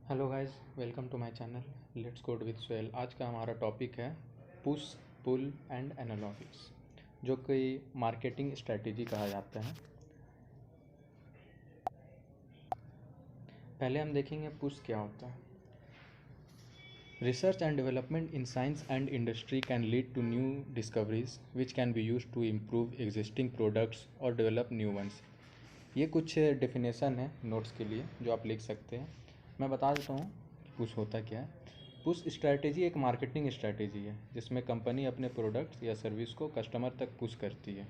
Hello guys, welcome to my channel let's code with Sohail. आज का हमारा टॉपिक है पुश पुल एंड एनालॉजीज, जो कि मार्केटिंग स्ट्रेटेजी कहा जाता है। पहले हम देखेंगे पुश क्या होता है। Research and development in science and industry can lead to new discoveries which can be use to improve existing products और डेवलप न्यू वंस। ये कुछ डेफिनेशन है नोट्स के लिए जो आप लिख सकते हैं। मैं बता देता हूँ पुश होता क्या है। पुश स्ट्रैटेजी एक मार्केटिंग स्ट्रैटेजी है जिसमें कंपनी अपने प्रोडक्ट्स या सर्विस को कस्टमर तक पुश करती है।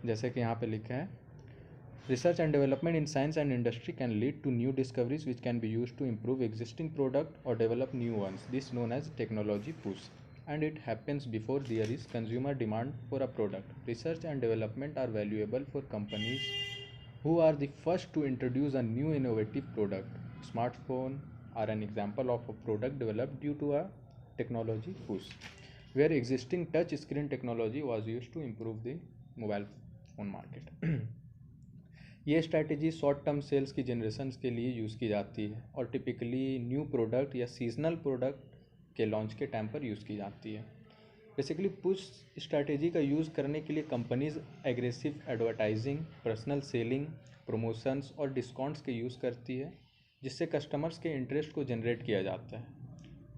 जैसे कि यहाँ पे लिखा है, research and development in science and industry can lead to new discoveries which can be use to improve existing product और develop new ones, this known as technology push, and it happens before there is consumer demand for a product. Research and development are valuable for companies who are the first to introduce a new innovative product. Smartphone are an example of a product developed due to a technology push, where existing touch screen technology was used to improve the mobile phone market. ये strategy short term sales की generation के लिए use की जाती है और typically new product या seasonal product के लॉन्च के टाइम पर यूज़ की जाती है। बेसिकली पुश स्ट्रैटेजी का यूज़ करने के लिए companies aggressive advertising, personal selling, promotions और डिस्काउंट्स के यूज़ करती है, जिससे कस्टमर्स के इंटरेस्ट को जनरेट किया जाता है।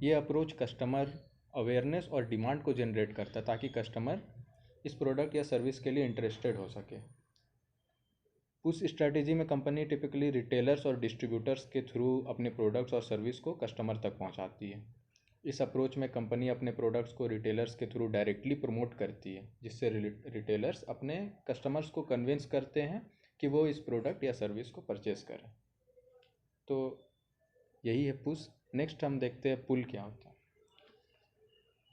ये अप्रोच कस्टमर अवेयरनेस और डिमांड को जनरेट करता है ताकि कस्टमर इस प्रोडक्ट या सर्विस के लिए इंटरेस्टेड हो सके। पुश स्ट्रैटेजी में कंपनी टिपिकली रिटेलर्स और डिस्ट्रीब्यूटर्स के थ्रू अपने प्रोडक्ट्स और सर्विस को कस्टमर तक पहुंचाती है। इस अप्रोच में कंपनी अपने प्रोडक्ट्स को रिटेलर्स के थ्रू डायरेक्टली प्रमोट करती है, जिससे रिटेलर्स अपने कस्टमर्स को कन्विंस करते हैं कि वो इस प्रोडक्ट या सर्विस को परचेस करें। तो यही है पुश। नेक्स्ट हम देखते हैं पुल क्या होता है।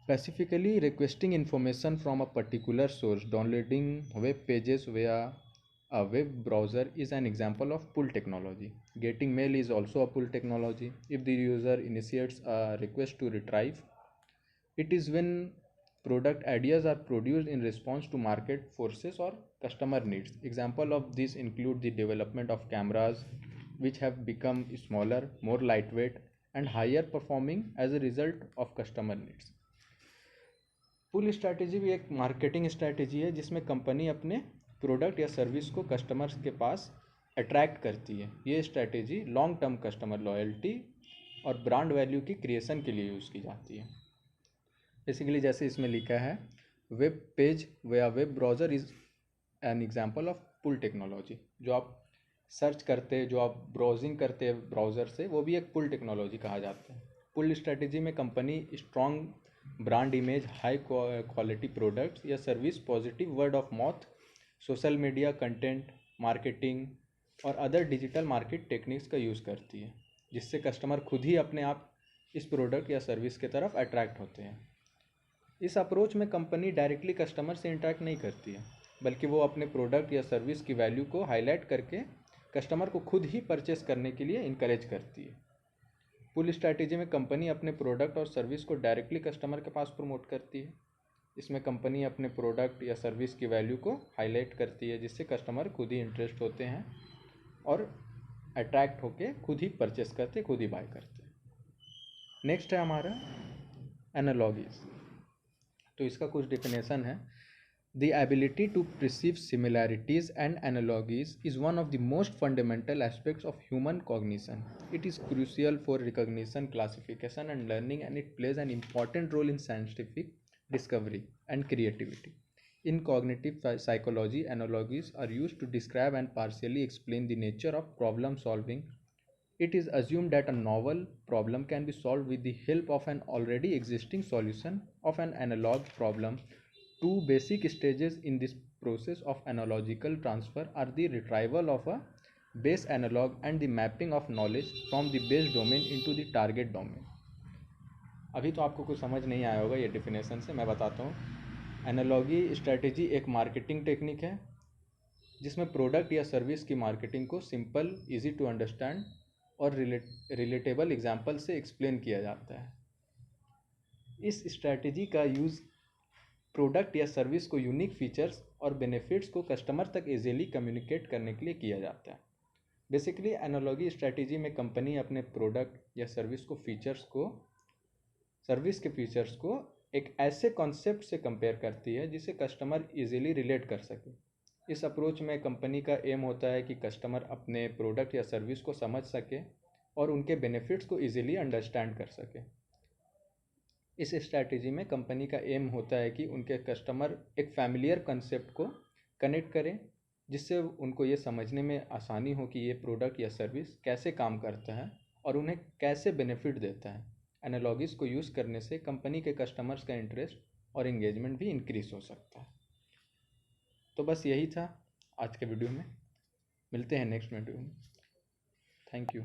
Specifically requesting information from a particular source, downloading web pages via a web browser is an example of pull technology. Getting mail is also a pull technology. If the user initiates a request to retrieve, it is when product ideas are produced in response to market forces or customer needs. Example of this include the development of cameras, which have become smaller, more lightweight, and higher performing as a result of customer needs. Pull strategy भी एक marketing strategy है जिसमें company अपने product या service को customers के पास attract करती है। ये strategy long term customer loyalty और ब्रांड वैल्यू की क्रिएशन के लिए यूज़ की जाती है। बेसिकली जैसे इसमें लिखा है, वेब पेज या web browser is an example of pull technology. जो आप सर्च करते हैं, जो आप ब्राउजिंग करते हैं ब्राउज़र से, वो भी एक पुल टेक्नोलॉजी कहा जाता है। पुल स्ट्रैटेजी में company strong brand image, high quality products या service, positive word of mouth, social media content marketing और अदर डिजिटल मार्केट टेक्निक्स का यूज़ करती है, जिससे कस्टमर खुद ही अपने आप इस प्रोडक्ट या सर्विस के तरफ अट्रैक्ट होते हैं। इस अप्रोच में कंपनी डायरेक्टली कस्टमर से इंटरेक्ट नहीं करती है, बल्कि वो अपने प्रोडक्ट या सर्विस की वैल्यू को हाईलाइट करके कस्टमर को खुद ही परचेस करने के लिए इनकरेज करती है। पुल स्ट्रैटेजी में कंपनी अपने प्रोडक्ट और सर्विस को डायरेक्टली कस्टमर के पास प्रमोट करती है। इसमें कंपनी अपने प्रोडक्ट या सर्विस की वैल्यू को हाईलाइट करती है, जिससे कस्टमर खुद ही इंटरेस्ट होते हैं और अट्रैक्ट होके खुद ही परचेस करते, खुद ही बाय करते। नेक्स्ट है हमारा एनालॉजीज। तो इसका कुछ डिफिनेशन है। The ability to perceive similarities and analogies is one of the most fundamental aspects of human cognition. It is crucial for recognition, classification, and learning, and it plays an important role in scientific discovery and creativity. In cognitive psychology, analogies are used to describe and partially explain the nature of problem solving. It is assumed that a novel problem can be solved with the help of an already existing solution of an analog problem. Two basic stages in this process of analogical transfer are the retrieval of a base analog and the mapping of knowledge from the base domain into the target domain. अभी तो आपको कुछ समझ नहीं आया होगा ये definition से, मैं बताता हूँ। एनालॉगी स्ट्रैटेजी एक मार्केटिंग टेक्निक है जिसमें प्रोडक्ट या सर्विस की मार्केटिंग को सिंपल, इजी टू अंडरस्टैंड और रिलेटेबल एग्जाम्पल से एक्सप्लेन किया जाता है। इस स्ट्रैटेजी का यूज़ प्रोडक्ट या सर्विस को यूनिक फीचर्स और बेनिफिट्स को कस्टमर तक इजीली कम्युनिकेट करने के लिए किया जाता है। बेसिकली एनालॉजी स्ट्रैटेजी में कंपनी अपने प्रोडक्ट या सर्विस के फीचर्स को एक ऐसे कॉन्सेप्ट से कंपेयर करती है जिसे कस्टमर इजीली रिलेट कर सके। इस अप्रोच में कंपनी का एम होता है कि कस्टमर अपने प्रोडक्ट या सर्विस को समझ सके और उनके बेनिफिट्स को इजीली अंडरस्टैंड कर सके। इस स्ट्रैटेजी में कंपनी का एम होता है कि उनके कस्टमर एक फैमिलियर कंसेप्ट को कनेक्ट करें, जिससे उनको ये समझने में आसानी हो कि ये प्रोडक्ट या सर्विस कैसे काम करता है और उन्हें कैसे बेनिफिट देता है। एनालॉजीज को यूज़ करने से कंपनी के कस्टमर्स का इंटरेस्ट और एंगेजमेंट भी इंक्रीज हो सकता है। तो बस यही था आज के वीडियो में। मिलते हैं नेक्स्ट वीडियो में। Thank you.